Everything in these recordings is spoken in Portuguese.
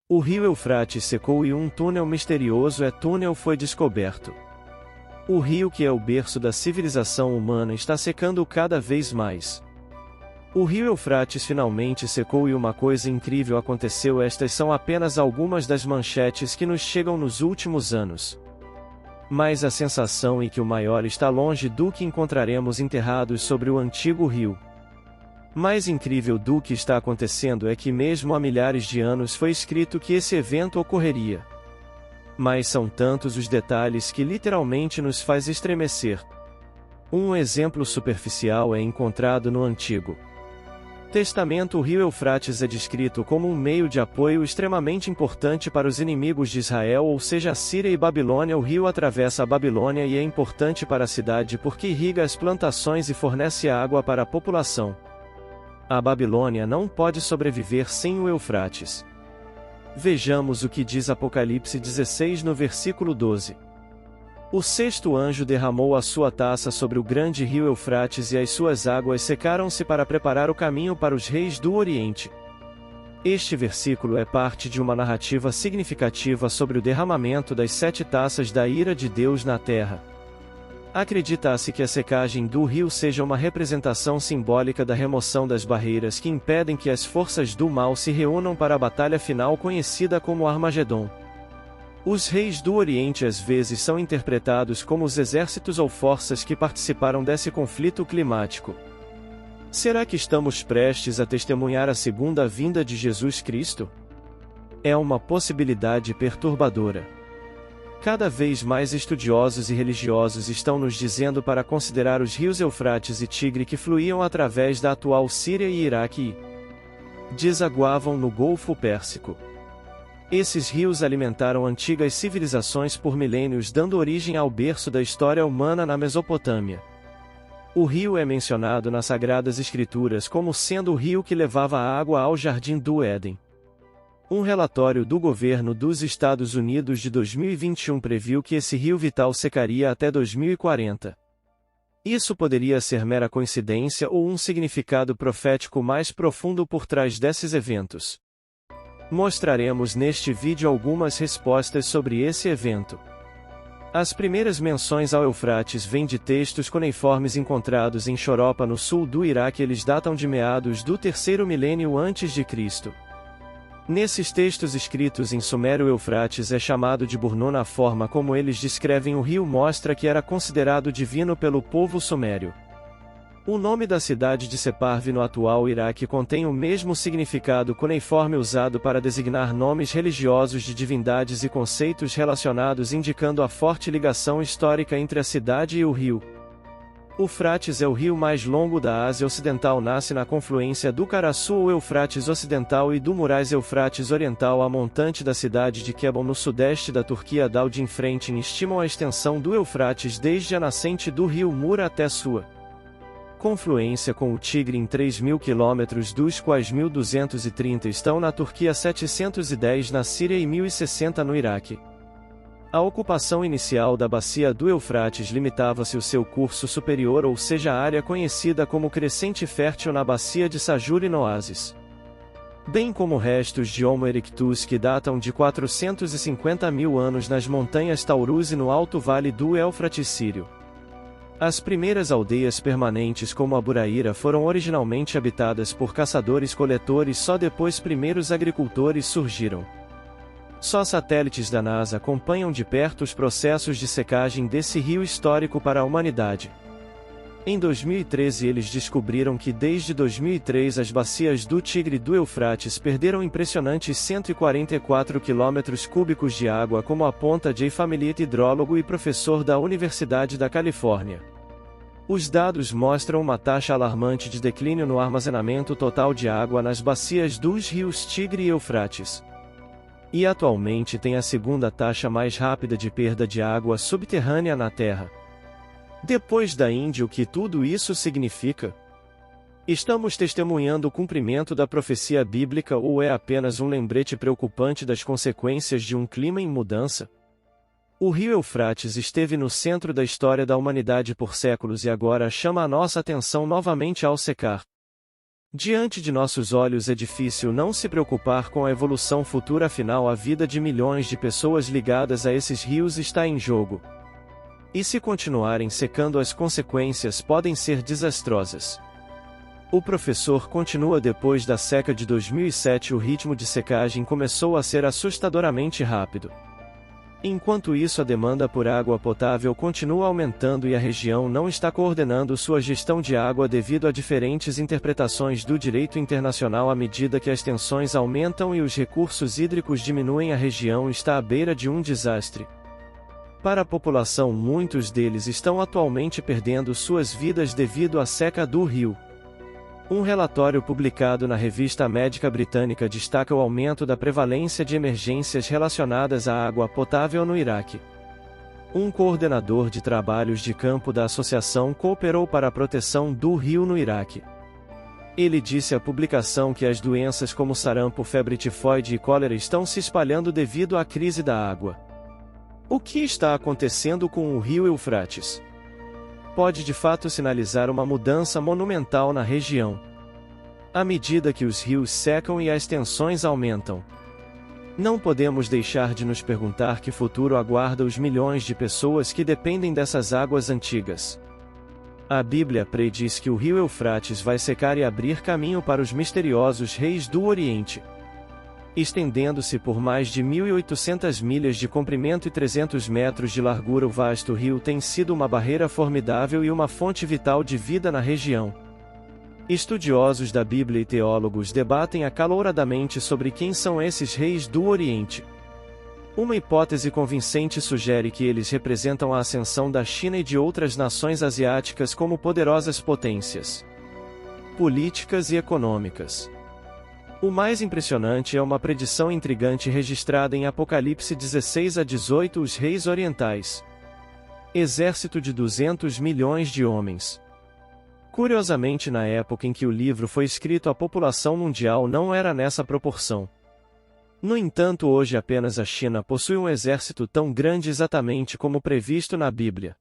O rio Eufrates secou e um túnel misterioso túnel foi descoberto. O rio que é o berço da civilização humana está secando cada vez mais. O rio Eufrates finalmente secou e uma coisa incrível aconteceu. Estas são apenas algumas das manchetes que nos chegam nos últimos anos. Mas a sensação é que o maior está longe do que encontraremos enterrados sobre o antigo rio. Mais incrível do que está acontecendo é que mesmo há milhares de anos foi escrito que esse evento ocorreria. Mas são tantos os detalhes que literalmente nos faz estremecer. Um exemplo superficial é encontrado no Antigo Testamento. O rio Eufrates é descrito como um meio de apoio extremamente importante para os inimigos de Israel, ou seja, a Síria e Babilônia. O rio atravessa a Babilônia e é importante para a cidade porque irriga as plantações e fornece água para a população. A Babilônia não pode sobreviver sem o Eufrates. Vejamos o que diz Apocalipse 16 no versículo 12. O sexto anjo derramou a sua taça sobre o grande rio Eufrates e as suas águas secaram-se para preparar o caminho para os reis do Oriente. Este versículo é parte de uma narrativa significativa sobre o derramamento das 7 taças da ira de Deus na terra. Acredita-se que a secagem do rio seja uma representação simbólica da remoção das barreiras que impedem que as forças do mal se reúnam para a batalha final conhecida como Armagedon. Os reis do Oriente às vezes são interpretados como os exércitos ou forças que participaram desse conflito climático. Será que estamos prestes a testemunhar a segunda vinda de Jesus Cristo? É uma possibilidade perturbadora. Cada vez mais estudiosos e religiosos estão nos dizendo para considerar os rios Eufrates e Tigre que fluíam através da atual Síria e Iraque e desaguavam no Golfo Pérsico. Esses rios alimentaram antigas civilizações por milênios, dando origem ao berço da história humana na Mesopotâmia. O rio é mencionado nas Sagradas Escrituras como sendo o rio que levava a água ao Jardim do Éden. Um relatório do governo dos Estados Unidos de 2021 previu que esse rio vital secaria até 2040. Isso poderia ser mera coincidência ou um significado profético mais profundo por trás desses eventos. Mostraremos neste vídeo algumas respostas sobre esse evento. As primeiras menções ao Eufrates vêm de textos cuneiformes encontrados em Choropa, no sul do Iraque. Eles datam de meados do 3º milênio antes de Cristo. Nesses textos escritos em sumério, Eufrates é chamado de Burnun. A forma como eles descrevem o rio mostra que era considerado divino pelo povo sumério. O nome da cidade de Separv no atual Iraque contém o mesmo significado cuneiforme usado para designar nomes religiosos de divindades e conceitos relacionados, indicando a forte ligação histórica entre a cidade e o rio. O Frates é o rio mais longo da Ásia Ocidental. Nasce na confluência do Karasu ou Eufrates Ocidental e do Murais Eufrates Oriental. A montante da cidade de Kebon, no sudeste da Turquia. Daldin Frentin estimam a extensão do Eufrates desde a nascente do rio Mura até sua confluência com o Tigre em 3.000 quilômetros, dos quais 1.230 estão na Turquia, 710 na Síria e 1.060 no Iraque. A ocupação inicial da bacia do Eufrates limitava-se ao seu curso superior, ou seja, a área conhecida como crescente fértil na bacia de Sajur e Noasis, bem como restos de Homo erectus que datam de 450 mil anos nas montanhas Taurus e no alto vale do Éufrates sírio. As primeiras aldeias permanentes como a Buraíra foram originalmente habitadas por caçadores-coletores, só depois primeiros agricultores surgiram. Só satélites da NASA acompanham de perto os processos de secagem desse rio histórico para a humanidade. Em 2013 eles descobriram que desde 2003 as bacias do Tigre e do Eufrates perderam impressionantes 144 km cúbicos de água, como aponta Jay Familiet, hidrólogo e professor da Universidade da Califórnia. Os dados mostram uma taxa alarmante de declínio no armazenamento total de água nas bacias dos rios Tigre e Eufrates. E atualmente tem a segunda taxa mais rápida de perda de água subterrânea na Terra. Depois da Índia, o que tudo isso significa? Estamos testemunhando o cumprimento da profecia bíblica ou é apenas um lembrete preocupante das consequências de um clima em mudança? O rio Eufrates esteve no centro da história da humanidade por séculos e agora chama a nossa atenção novamente ao secar. Diante de nossos olhos é difícil não se preocupar com a evolução futura, afinal a vida de milhões de pessoas ligadas a esses rios está em jogo. E se continuarem secando, as consequências podem ser desastrosas. O professor continua: depois da seca de 2007 o ritmo de secagem começou a ser assustadoramente rápido. Enquanto isso, a demanda por água potável continua aumentando e a região não está coordenando sua gestão de água devido a diferentes interpretações do direito internacional. À medida que as tensões aumentam e os recursos hídricos diminuem, a região está à beira de um desastre. Para a população, muitos deles estão atualmente perdendo suas vidas devido à seca do rio. Um relatório publicado na revista médica britânica destaca o aumento da prevalência de emergências relacionadas à água potável no Iraque. Um coordenador de trabalhos de campo da associação cooperou para a proteção do rio no Iraque. Ele disse à publicação que as doenças como sarampo, febre tifoide e cólera estão se espalhando devido à crise da água. O que está acontecendo com o rio Eufrates? Pode de fato sinalizar uma mudança monumental na região. À medida que os rios secam e as tensões aumentam, não podemos deixar de nos perguntar que futuro aguarda os milhões de pessoas que dependem dessas águas antigas. A Bíblia prediz que o rio Eufrates vai secar e abrir caminho para os misteriosos reis do Oriente. Estendendo-se por mais de 1.800 milhas de comprimento e 300 metros de largura, o vasto rio tem sido uma barreira formidável e uma fonte vital de vida na região. Estudiosos da Bíblia e teólogos debatem acaloradamente sobre quem são esses reis do Oriente. Uma hipótese convincente sugere que eles representam a ascensão da China e de outras nações asiáticas como poderosas potências políticas e econômicas. O mais impressionante é uma predição intrigante registrada em Apocalipse 16 a 18: os reis orientais. Exército de 200 milhões de homens. Curiosamente, na época em que o livro foi escrito, a população mundial não era nessa proporção. No entanto, hoje apenas a China possui um exército tão grande exatamente como previsto na Bíblia.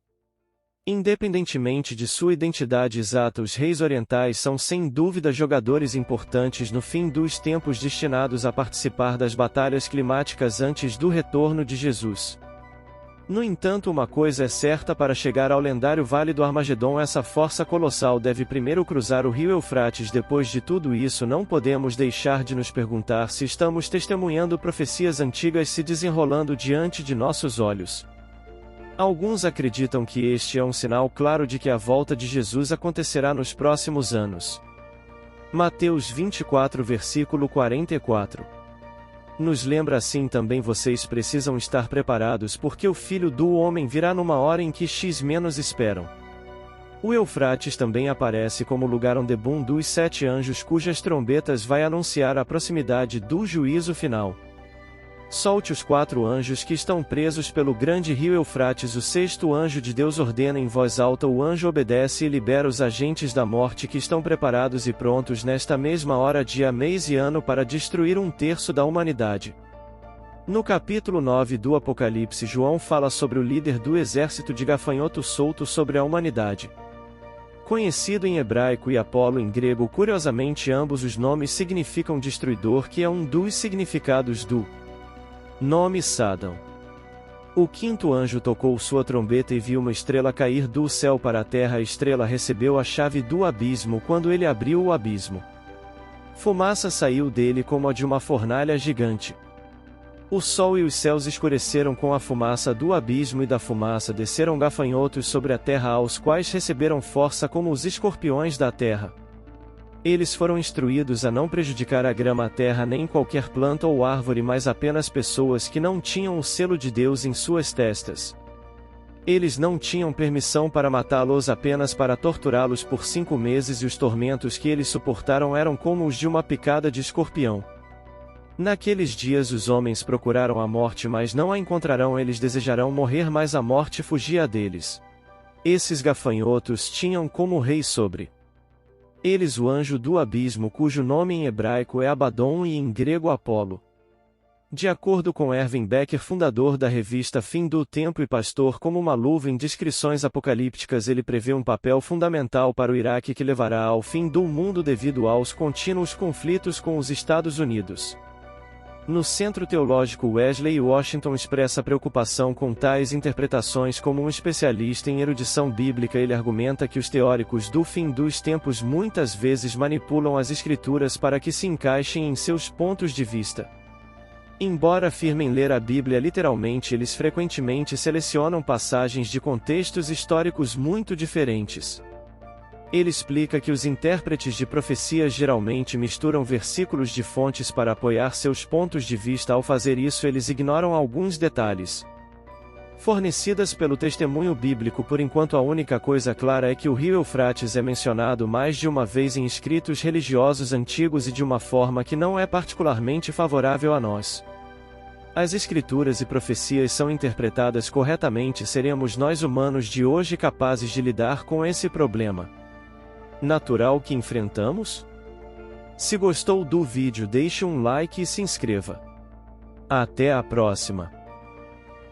Independentemente de sua identidade exata, os reis orientais são sem dúvida jogadores importantes no fim dos tempos, destinados a participar das batalhas climáticas antes do retorno de Jesus. No entanto, uma coisa é certa: para chegar ao lendário Vale do Armagedon, essa força colossal deve primeiro cruzar o rio Eufrates. Depois de tudo isso, não podemos deixar de nos perguntar se estamos testemunhando profecias antigas se desenrolando diante de nossos olhos. Alguns acreditam que este é um sinal claro de que a volta de Jesus acontecerá nos próximos anos. Mateus 24, versículo 44. Nos lembra assim também: vocês precisam estar preparados, porque o Filho do Homem virá numa hora em que menos esperam. O Eufrates também aparece como lugar onde dos 7 anjos cujas trombetas vai anunciar a proximidade do juízo final. Solte os 4 anjos que estão presos pelo grande rio Eufrates. O 6º anjo de Deus ordena em voz alta: o anjo obedece e libera os agentes da morte que estão preparados e prontos nesta mesma hora, dia, mês e ano para destruir 1/3 da humanidade. No capítulo 9 do Apocalipse, João fala sobre o líder do exército de gafanhoto solto sobre a humanidade. Conhecido em hebraico e Apolo em grego, curiosamente ambos os nomes significam destruidor, que é um dos significados do nome Sadão. O 5º anjo tocou sua trombeta e viu uma estrela cair do céu para a terra. A estrela recebeu a chave do abismo quando ele abriu o abismo. Fumaça saiu dele como a de uma fornalha gigante. O sol e os céus escureceram com a fumaça do abismo, e da fumaça desceram gafanhotos sobre a terra, aos quais receberam força como os escorpiões da terra. Eles foram instruídos a não prejudicar a grama, a terra, nem qualquer planta ou árvore, mas apenas pessoas que não tinham o selo de Deus em suas testas. Eles não tinham permissão para matá-los, apenas para torturá-los por 5 meses, e os tormentos que eles suportaram eram como os de uma picada de escorpião. Naqueles dias os homens procuraram a morte, mas não a encontrarão. Eles desejarão morrer, mas a morte fugia deles. Esses gafanhotos tinham como rei sobre eles o anjo do abismo, cujo nome em hebraico é Abaddon e em grego Apolo. De acordo com Erwin Becker, fundador da revista Fim do Tempo e pastor como uma luva em descrições apocalípticas, ele prevê um papel fundamental para o Iraque que levará ao fim do mundo devido aos contínuos conflitos com os Estados Unidos. No Centro Teológico, Wesley Washington expressa preocupação com tais interpretações. Como um especialista em erudição bíblica, ele argumenta que os teóricos do fim dos tempos muitas vezes manipulam as escrituras para que se encaixem em seus pontos de vista. Embora afirmem ler a Bíblia literalmente, eles frequentemente selecionam passagens de contextos históricos muito diferentes. Ele explica que os intérpretes de profecias geralmente misturam versículos de fontes para apoiar seus pontos de vista. Ao fazer isso, eles ignoram alguns detalhes fornecidas pelo testemunho bíblico. Por enquanto, a única coisa clara é que o rio Eufrates é mencionado mais de uma vez em escritos religiosos antigos e de uma forma que não é particularmente favorável a nós. As escrituras e profecias são interpretadas corretamente, seremos nós humanos de hoje capazes de lidar com esse problema natural que enfrentamos? Se gostou do vídeo, deixe um like e se inscreva. Até a próxima!